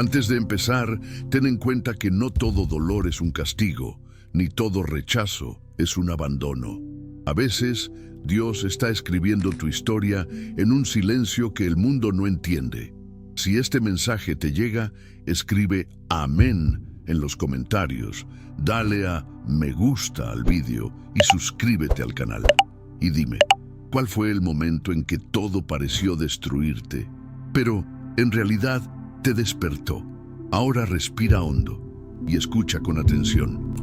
Antes de empezar, ten en cuenta que no todo dolor es un castigo, ni todo rechazo es un abandono. A veces, Dios está escribiendo tu historia en un silencio que el mundo no entiende. Si este mensaje te llega, escribe amén en los comentarios, dale a me gusta al vídeo y suscríbete al canal. Y dime, ¿cuál fue el momento en que todo pareció destruirte, pero en realidad te despertó? Ahora respira hondo y escucha con atención.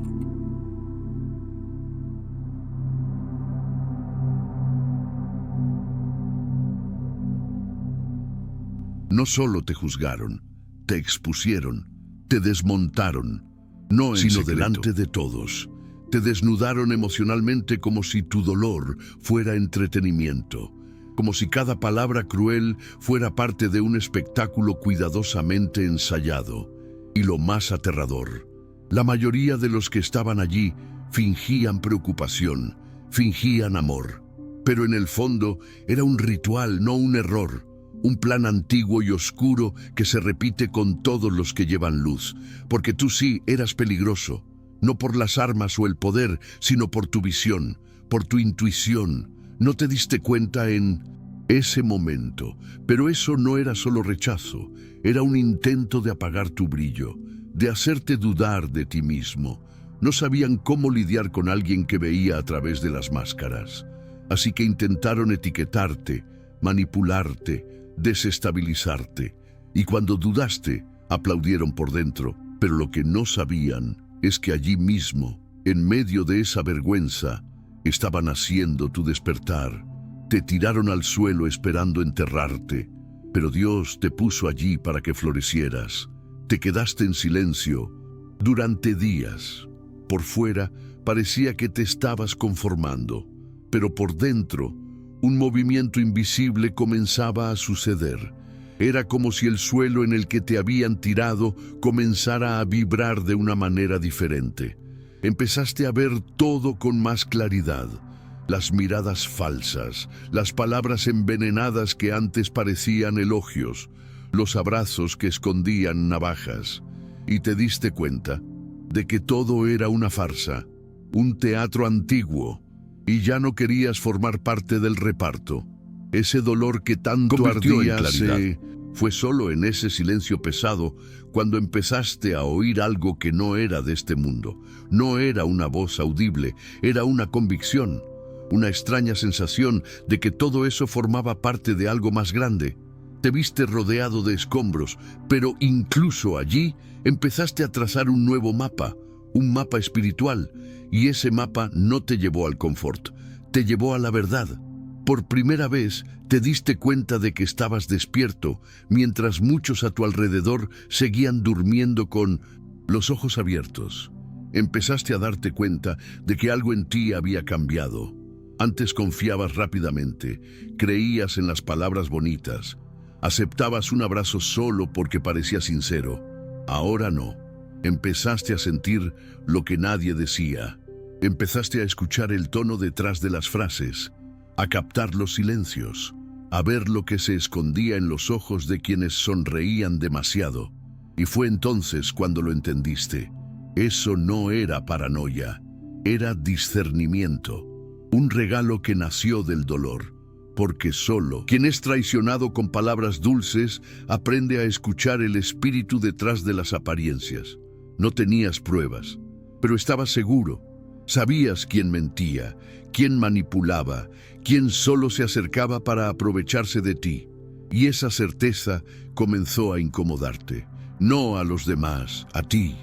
No solo te juzgaron, te expusieron, te desmontaron, no en sino delante de todos. Te desnudaron emocionalmente como si tu dolor fuera entretenimiento, como si cada palabra cruel fuera parte de un espectáculo cuidadosamente ensayado. Y lo más aterrador, la mayoría de los que estaban allí fingían preocupación, fingían amor, pero en el fondo era un ritual, no un error. Un plan antiguo y oscuro que se repite con todos los que llevan luz, porque tú sí eras peligroso, no por las armas o el poder, sino por tu visión, por tu intuición. No te diste cuenta en ese momento, pero eso no era solo rechazo, era un intento de apagar tu brillo, de hacerte dudar de ti mismo. No sabían cómo lidiar con alguien que veía a través de las máscaras, así que intentaron etiquetarte, manipularte, desestabilizarte, y cuando dudaste, aplaudieron por dentro, pero lo que no sabían es que allí mismo, en medio de esa vergüenza, estaban haciendo tu despertar. Te tiraron al suelo esperando enterrarte, pero Dios te puso allí para que florecieras. Te quedaste en silencio durante días. Por fuera parecía que te estabas conformando, pero por dentro un movimiento invisible comenzaba a suceder. Era como si el suelo en el que te habían tirado comenzara a vibrar de una manera diferente. Empezaste a ver todo con más claridad. Las miradas falsas, las palabras envenenadas que antes parecían elogios, los abrazos que escondían navajas. Y te diste cuenta de que todo era una farsa, un teatro antiguo, y ya no querías formar parte del reparto. Ese dolor que tanto ardía fue solo en ese silencio pesado cuando empezaste a oír algo que no era de este mundo. No era una voz audible, era una convicción, una extraña sensación de que todo eso formaba parte de algo más grande. Te viste rodeado de escombros, pero incluso allí empezaste a trazar un nuevo mapa, un mapa espiritual, y ese mapa no te llevó al confort, te llevó a la verdad. Por primera vez te diste cuenta de que estabas despierto, mientras muchos a tu alrededor seguían durmiendo con los ojos abiertos. Empezaste a darte cuenta de que algo en ti había cambiado. Antes confiabas rápidamente, creías en las palabras bonitas, aceptabas un abrazo solo porque parecía sincero. Ahora no. Empezaste a sentir lo que nadie decía. Empezaste a escuchar el tono detrás de las frases, a captar los silencios, a ver lo que se escondía en los ojos de quienes sonreían demasiado. Y fue entonces cuando lo entendiste. Eso no era paranoia, era discernimiento, un regalo que nació del dolor. Porque solo quien es traicionado con palabras dulces aprende a escuchar el espíritu detrás de las apariencias. No tenías pruebas, pero estabas seguro. Sabías quién mentía, quién manipulaba, quién solo se acercaba para aprovecharse de ti. Y esa certeza comenzó a incomodarte. No a los demás, a ti.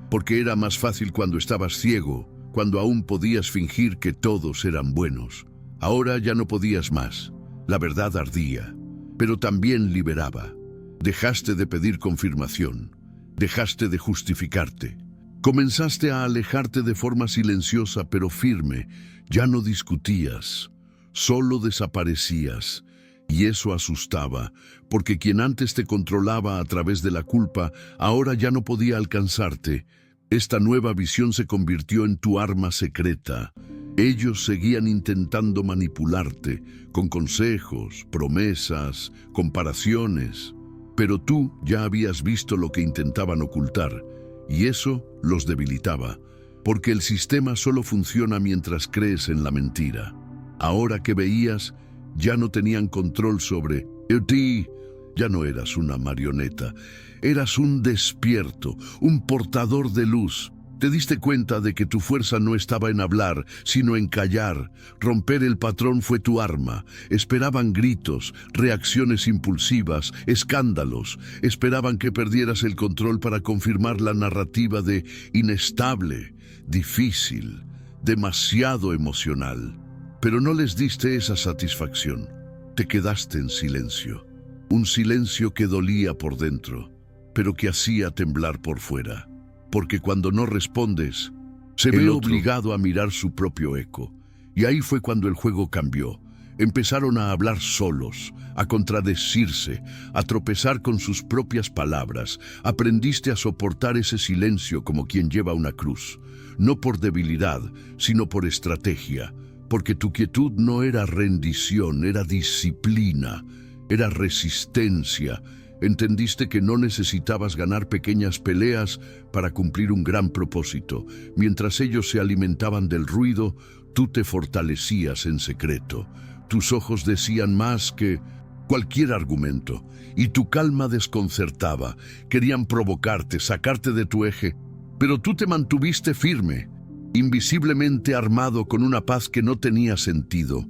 Porque era más fácil cuando estabas ciego, cuando aún podías fingir que todos eran buenos. Ahora ya no podías más. La verdad ardía, pero también liberaba. Dejaste de pedir confirmación. Dejaste de justificarte. Comenzaste a alejarte de forma silenciosa pero firme. Ya no discutías, solo desaparecías. Y eso asustaba, porque quien antes te controlaba a través de la culpa, ahora ya no podía alcanzarte. Esta nueva visión se convirtió en tu arma secreta. Ellos seguían intentando manipularte, con consejos, promesas, comparaciones. Pero tú ya habías visto lo que intentaban ocultar, y eso los debilitaba, porque el sistema solo funciona mientras crees en la mentira. Ahora que veías, ya no tenían control sobre ti. Ya no eras una marioneta, eras un despierto, un portador de luz. Te diste cuenta de que tu fuerza no estaba en hablar, sino en callar. Romper el patrón fue tu arma. Esperaban gritos, reacciones impulsivas, escándalos. Esperaban que perdieras el control para confirmar la narrativa de inestable, difícil, demasiado emocional. Pero no les diste esa satisfacción. Te quedaste en silencio. Un silencio que dolía por dentro, pero que hacía temblar por fuera. Porque cuando no respondes, se ve obligado a mirar su propio eco. Y ahí fue cuando el juego cambió. Empezaron a hablar solos, a contradecirse, a tropezar con sus propias palabras. Aprendiste a soportar ese silencio como quien lleva una cruz. No por debilidad, sino por estrategia. Porque tu quietud no era rendición, era disciplina. Era resistencia. Entendiste que no necesitabas ganar pequeñas peleas para cumplir un gran propósito. Mientras ellos se alimentaban del ruido, tú te fortalecías en secreto. Tus ojos decían más que cualquier argumento, y tu calma desconcertaba. Querían provocarte, sacarte de tu eje, pero tú te mantuviste firme, invisiblemente armado con una paz que no tenía sentido,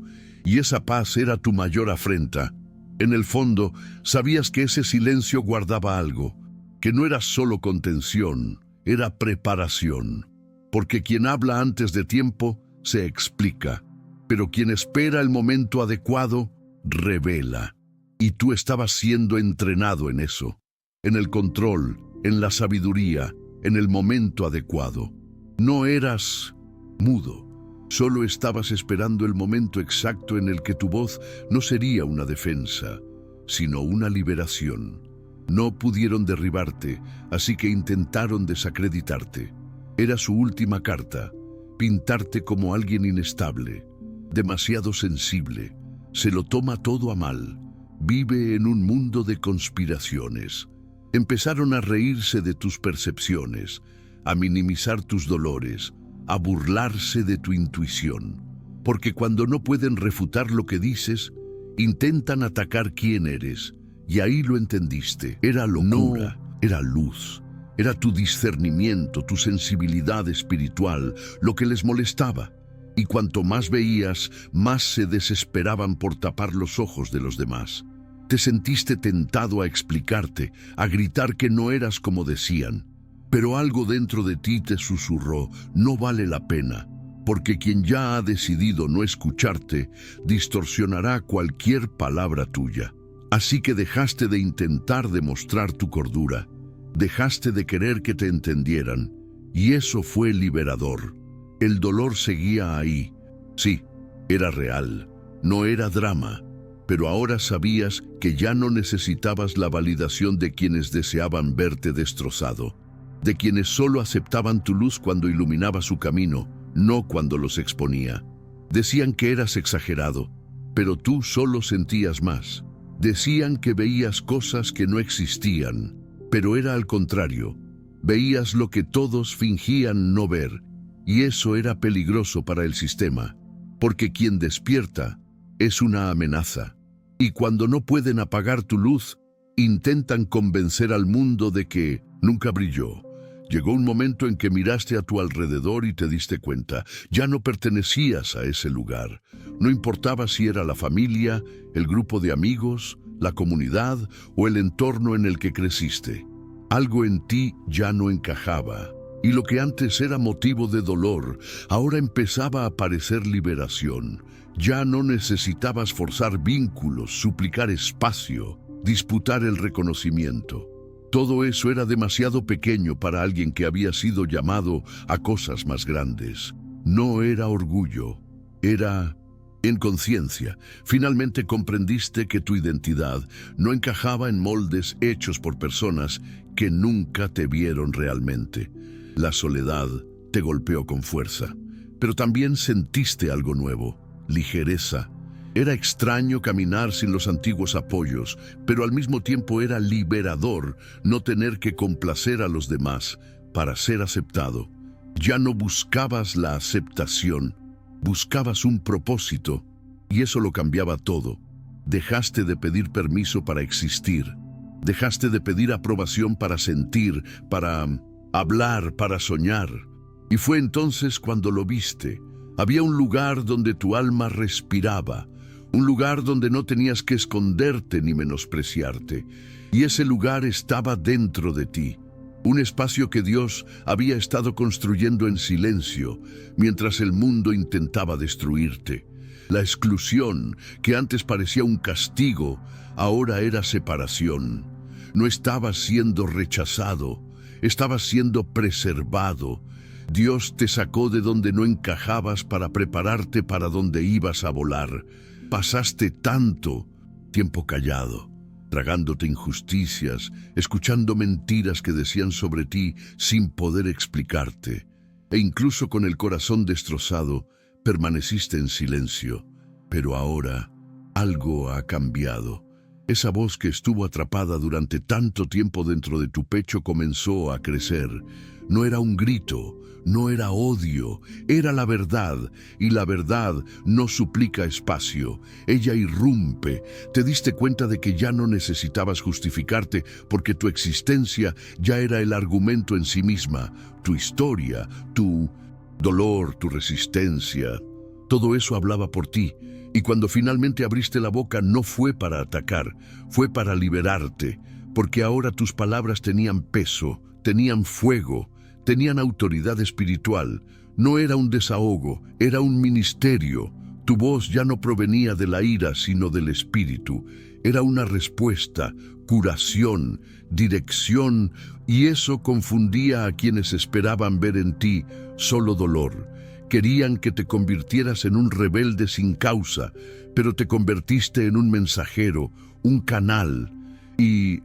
y esa paz era tu mayor afrenta. En el fondo, sabías que ese silencio guardaba algo, que no era solo contención, era preparación. Porque quien habla antes de tiempo, se explica, pero quien espera el momento adecuado, revela. Y tú estabas siendo entrenado en eso, en el control, en la sabiduría, en el momento adecuado. No eras mudo. Solo estabas esperando el momento exacto en el que tu voz no sería una defensa, sino una liberación. No pudieron derribarte, así que intentaron desacreditarte. Era su última carta, pintarte como alguien inestable, demasiado sensible. Se lo toma todo a mal. Vive en un mundo de conspiraciones. Empezaron a reírse de tus percepciones, a minimizar tus dolores, a burlarse de tu intuición, porque cuando no pueden refutar lo que dices, intentan atacar quién eres, y ahí lo entendiste. Era locura, era luz, era tu discernimiento, tu sensibilidad espiritual, lo que les molestaba, y cuanto más veías, más se desesperaban por tapar los ojos de los demás. Te sentiste tentado a explicarte, a gritar que no eras como decían. Pero algo dentro de ti te susurró, no vale la pena, porque quien ya ha decidido no escucharte, distorsionará cualquier palabra tuya. Así que dejaste de intentar demostrar tu cordura, dejaste de querer que te entendieran, y eso fue liberador. El dolor seguía ahí. Sí, era real, no era drama, pero ahora sabías que ya no necesitabas la validación de quienes deseaban verte destrozado, de quienes solo aceptaban tu luz cuando iluminaba su camino, no cuando los exponía. Decían que eras exagerado, pero tú solo sentías más. Decían que veías cosas que no existían, pero era al contrario. Veías lo que todos fingían no ver, y eso era peligroso para el sistema, porque quien despierta es una amenaza. Y cuando no pueden apagar tu luz, intentan convencer al mundo de que nunca brilló. Llegó un momento en que miraste a tu alrededor y te diste cuenta, ya no pertenecías a ese lugar. No importaba si era la familia, el grupo de amigos, la comunidad o el entorno en el que creciste. Algo en ti ya no encajaba, y lo que antes era motivo de dolor, ahora empezaba a parecer liberación. Ya no necesitabas forzar vínculos, suplicar espacio, disputar el reconocimiento. Todo eso era demasiado pequeño para alguien que había sido llamado a cosas más grandes. No era orgullo, era inconsciencia. Finalmente comprendiste que tu identidad no encajaba en moldes hechos por personas que nunca te vieron realmente. La soledad te golpeó con fuerza, pero también sentiste algo nuevo, ligereza. Era extraño caminar sin los antiguos apoyos, pero al mismo tiempo era liberador no tener que complacer a los demás para ser aceptado. Ya no buscabas la aceptación, buscabas un propósito, y eso lo cambiaba todo. Dejaste de pedir permiso para existir. Dejaste de pedir aprobación para sentir, para hablar, para soñar. Y fue entonces cuando lo viste. Había un lugar donde tu alma respiraba, un lugar donde no tenías que esconderte ni menospreciarte. Y ese lugar estaba dentro de ti. Un espacio que Dios había estado construyendo en silencio, mientras el mundo intentaba destruirte. La exclusión, que antes parecía un castigo, ahora era separación. No estabas siendo rechazado, estabas siendo preservado. Dios te sacó de donde no encajabas para prepararte para donde ibas a volar. Pasaste tanto tiempo callado, tragándote injusticias, escuchando mentiras que decían sobre ti sin poder explicarte. E incluso con el corazón destrozado, permaneciste en silencio. Pero ahora algo ha cambiado. Esa voz que estuvo atrapada durante tanto tiempo dentro de tu pecho comenzó a crecer. No era un grito, no era odio, era la verdad, y la verdad no suplica espacio. Ella irrumpe. Te diste cuenta de que ya no necesitabas justificarte porque tu existencia ya era el argumento en sí misma. Tu historia, tu dolor, tu resistencia, todo eso hablaba por ti. Y cuando finalmente abriste la boca no fue para atacar, fue para liberarte, porque ahora tus palabras tenían peso, tenían fuego, tenían autoridad espiritual. No era un desahogo, era un ministerio. Tu voz ya no provenía de la ira, sino del espíritu. Era una respuesta, curación, dirección, y eso confundía a quienes esperaban ver en ti solo dolor. Querían que te convirtieras en un rebelde sin causa, pero te convertiste en un mensajero, un canal. Y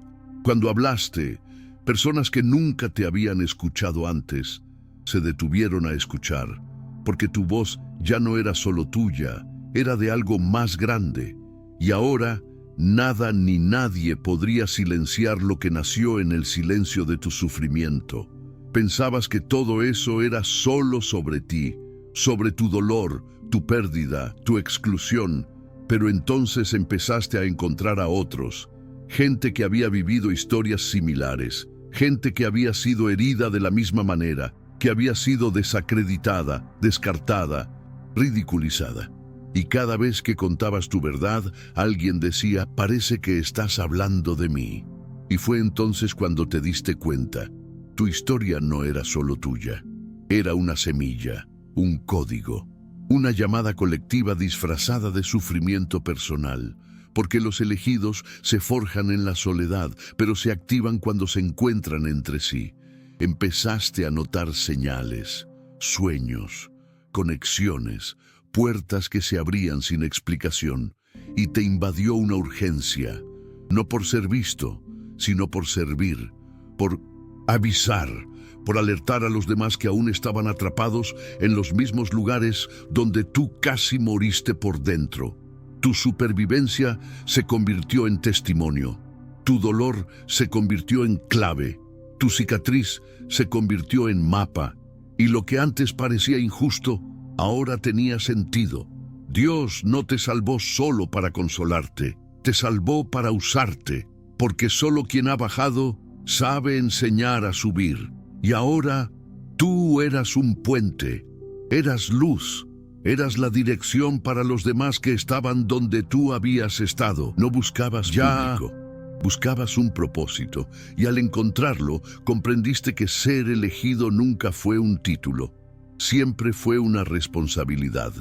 cuando hablaste, personas que nunca te habían escuchado antes se detuvieron a escuchar, porque tu voz ya no era solo tuya, era de algo más grande. Y ahora, nada ni nadie podría silenciar lo que nació en el silencio de tu sufrimiento. Pensabas que todo eso era solo sobre ti, sobre tu dolor, tu pérdida, tu exclusión, pero entonces empezaste a encontrar a otros, gente que había vivido historias similares, gente que había sido herida de la misma manera, que había sido desacreditada, descartada, ridiculizada. Y cada vez que contabas tu verdad, alguien decía, parece que estás hablando de mí. Y fue entonces cuando te diste cuenta, tu historia no era solo tuya, era una semilla, un código, una llamada colectiva disfrazada de sufrimiento personal, porque los elegidos se forjan en la soledad, pero se activan cuando se encuentran entre sí. Empezaste a notar señales, sueños, conexiones, puertas que se abrían sin explicación, y te invadió una urgencia, no por ser visto, sino por servir, por avisar, por alertar a los demás que aún estaban atrapados en los mismos lugares donde tú casi moriste por dentro. Tu supervivencia se convirtió en testimonio, tu dolor se convirtió en clave, tu cicatriz se convirtió en mapa, y lo que antes parecía injusto, ahora tenía sentido. Dios no te salvó solo para consolarte, te salvó para usarte, porque solo quien ha bajado sabe enseñar a subir. Y ahora tú eras un puente, eras luz, eras la dirección para los demás que estaban donde tú habías estado. No buscabas público, buscabas un propósito, y al encontrarlo comprendiste que ser elegido nunca fue un título, siempre fue una responsabilidad.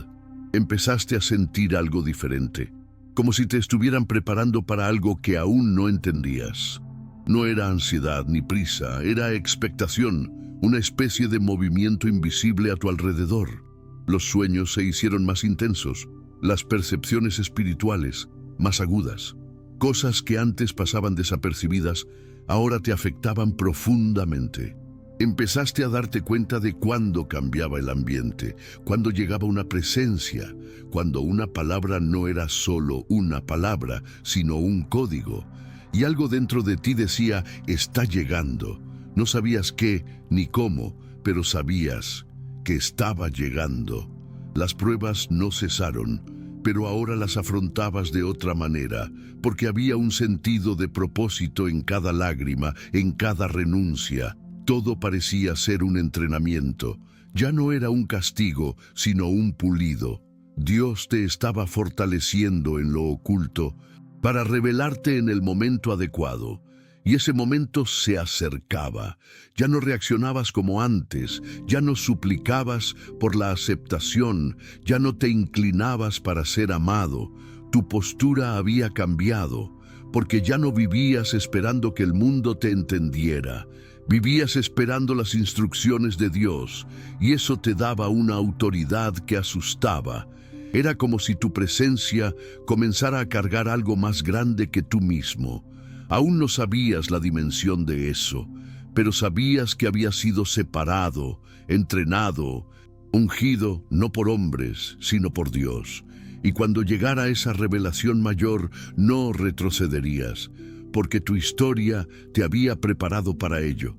Empezaste a sentir algo diferente, como si te estuvieran preparando para algo que aún no entendías. No era ansiedad ni prisa, era expectación, una especie de movimiento invisible a tu alrededor. Los sueños se hicieron más intensos, las percepciones espirituales más agudas. Cosas que antes pasaban desapercibidas, ahora te afectaban profundamente. Empezaste a darte cuenta de cuándo cambiaba el ambiente, cuándo llegaba una presencia, cuando una palabra no era solo una palabra, sino un código. Y algo dentro de ti decía, está llegando. No sabías qué ni cómo, pero sabías que estaba llegando. Las pruebas no cesaron, pero ahora las afrontabas de otra manera, porque había un sentido de propósito en cada lágrima, en cada renuncia. Todo parecía ser un entrenamiento. Ya no era un castigo, sino un pulido. Dios te estaba fortaleciendo en lo oculto para revelarte en el momento adecuado. Y ese momento se acercaba. Ya no reaccionabas como antes, ya no suplicabas por la aceptación, ya no te inclinabas para ser amado. Tu postura había cambiado, porque ya no vivías esperando que el mundo te entendiera. Vivías esperando las instrucciones de Dios, y eso te daba una autoridad que asustaba. Era como si tu presencia comenzara a cargar algo más grande que tú mismo. Aún no sabías la dimensión de eso, pero sabías que habías sido separado, entrenado, ungido no por hombres, sino por Dios. Y cuando llegara esa revelación mayor, no retrocederías, porque tu historia te había preparado para ello.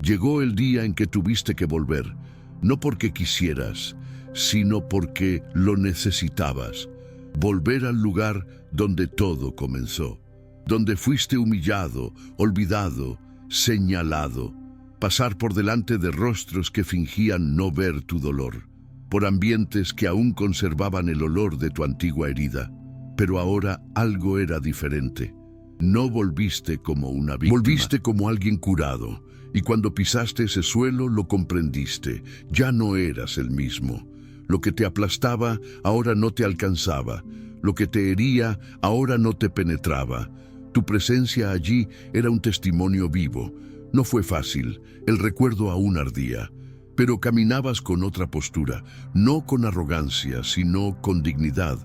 Llegó el día en que tuviste que volver, no porque quisieras, sino porque lo necesitabas. Volver al lugar donde todo comenzó, donde fuiste humillado, olvidado, señalado, pasar por delante de rostros que fingían no ver tu dolor, por ambientes que aún conservaban el olor de tu antigua herida. Pero ahora algo era diferente. No volviste como una víctima. Volviste como alguien curado, y cuando pisaste ese suelo lo comprendiste. Ya no eras el mismo. Lo que te aplastaba ahora no te alcanzaba. Lo que te hería ahora no te penetraba. Tu presencia allí era un testimonio vivo. No fue fácil, el recuerdo aún ardía, pero caminabas con otra postura, no con arrogancia, sino con dignidad,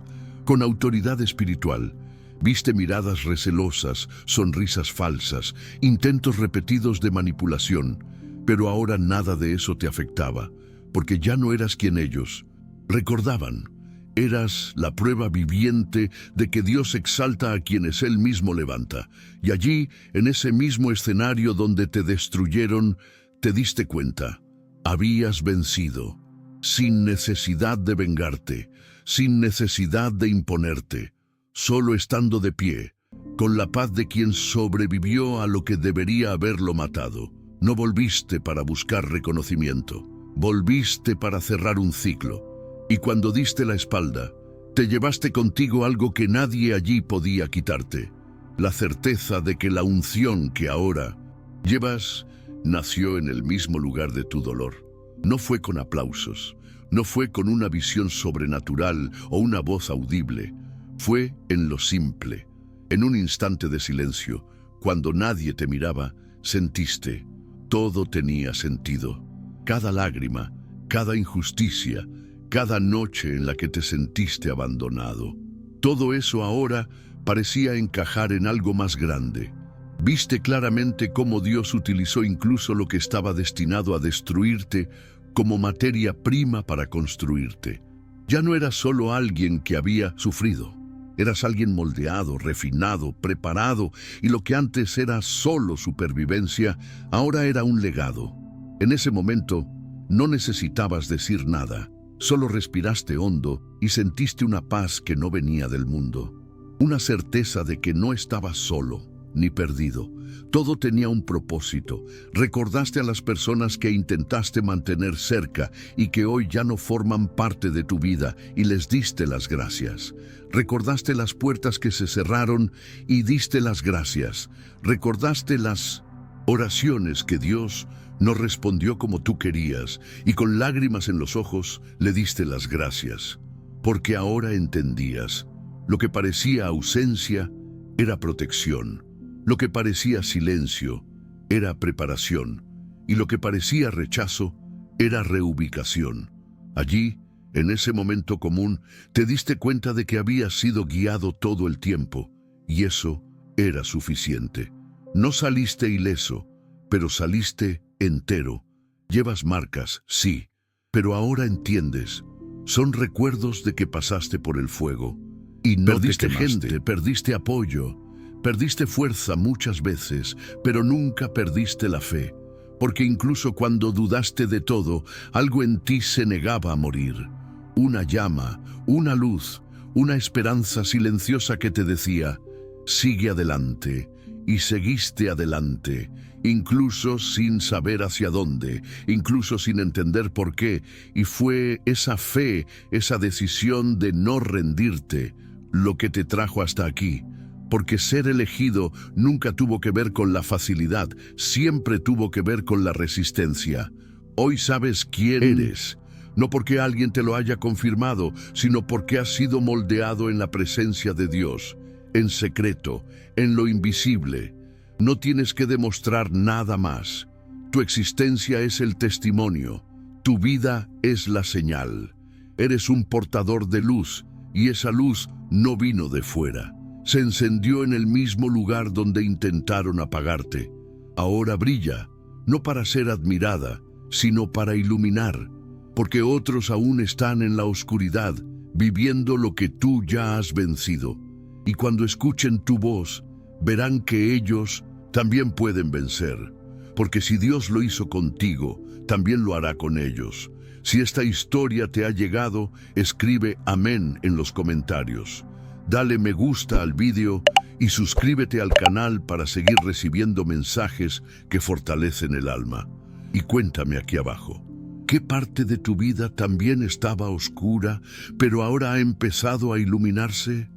con autoridad espiritual. Viste miradas recelosas, sonrisas falsas, intentos repetidos de manipulación, pero ahora nada de eso te afectaba, porque ya no eras quien ellos recordaban. Eras la prueba viviente de que Dios exalta a quienes Él mismo levanta. Y allí, en ese mismo escenario donde te destruyeron, te diste cuenta. Habías vencido, sin necesidad de vengarte, sin necesidad de imponerte, solo estando de pie, con la paz de quien sobrevivió a lo que debería haberlo matado. No volviste para buscar reconocimiento, volviste para cerrar un ciclo. Y cuando diste la espalda, te llevaste contigo algo que nadie allí podía quitarte, la certeza de que la unción que ahora llevas nació en el mismo lugar de tu dolor. No fue con aplausos, no fue con una visión sobrenatural o una voz audible, fue en lo simple, en un instante de silencio, cuando nadie te miraba, sentiste, todo tenía sentido, cada lágrima, cada injusticia, cada noche en la que te sentiste abandonado. Todo eso ahora parecía encajar en algo más grande. Viste claramente cómo Dios utilizó incluso lo que estaba destinado a destruirte como materia prima para construirte. Ya no eras solo alguien que había sufrido. Eras alguien moldeado, refinado, preparado, y lo que antes era solo supervivencia, ahora era un legado. En ese momento, no necesitabas decir nada. Solo respiraste hondo y sentiste una paz que no venía del mundo. Una certeza de que no estabas solo ni perdido. Todo tenía un propósito. Recordaste a las personas que intentaste mantener cerca y que hoy ya no forman parte de tu vida y les diste las gracias. Recordaste las puertas que se cerraron y diste las gracias. Recordaste las oraciones que Dios no respondió como tú querías y con lágrimas en los ojos le diste las gracias. Porque ahora entendías. Lo que parecía ausencia era protección. Lo que parecía silencio era preparación. Y lo que parecía rechazo era reubicación. Allí, en ese momento común, te diste cuenta de que habías sido guiado todo el tiempo. Y eso era suficiente. No saliste ileso, pero saliste entero, Llevas marcas, sí, pero ahora entiendes. Son recuerdos de que pasaste por el fuego. Y no perdiste gente, perdiste apoyo, perdiste fuerza muchas veces, pero nunca perdiste la fe. Porque incluso cuando dudaste de todo, algo en ti se negaba a morir. Una llama, una luz, una esperanza silenciosa que te decía, sigue adelante. Y seguiste adelante, incluso sin saber hacia dónde, incluso sin entender por qué. Y fue esa fe, esa decisión de no rendirte, lo que te trajo hasta aquí. Porque ser elegido nunca tuvo que ver con la facilidad, siempre tuvo que ver con la resistencia. Hoy sabes quién eres, no porque alguien te lo haya confirmado, sino porque has sido moldeado en la presencia de Dios, en secreto, en lo invisible. No tienes que demostrar nada más. Tu existencia es el testimonio, tu vida es la señal. Eres un portador de luz, y esa luz no vino de fuera. Se encendió en el mismo lugar donde intentaron apagarte. Ahora brilla, no para ser admirada, sino para iluminar, porque otros aún están en la oscuridad, viviendo lo que tú ya has vencido. Y cuando escuchen tu voz, verán que ellos también pueden vencer. Porque si Dios lo hizo contigo, también lo hará con ellos. Si esta historia te ha llegado, escribe amén en los comentarios. Dale me gusta al vídeo y suscríbete al canal para seguir recibiendo mensajes que fortalecen el alma. Y cuéntame aquí abajo, ¿qué parte de tu vida también estaba oscura, pero ahora ha empezado a iluminarse?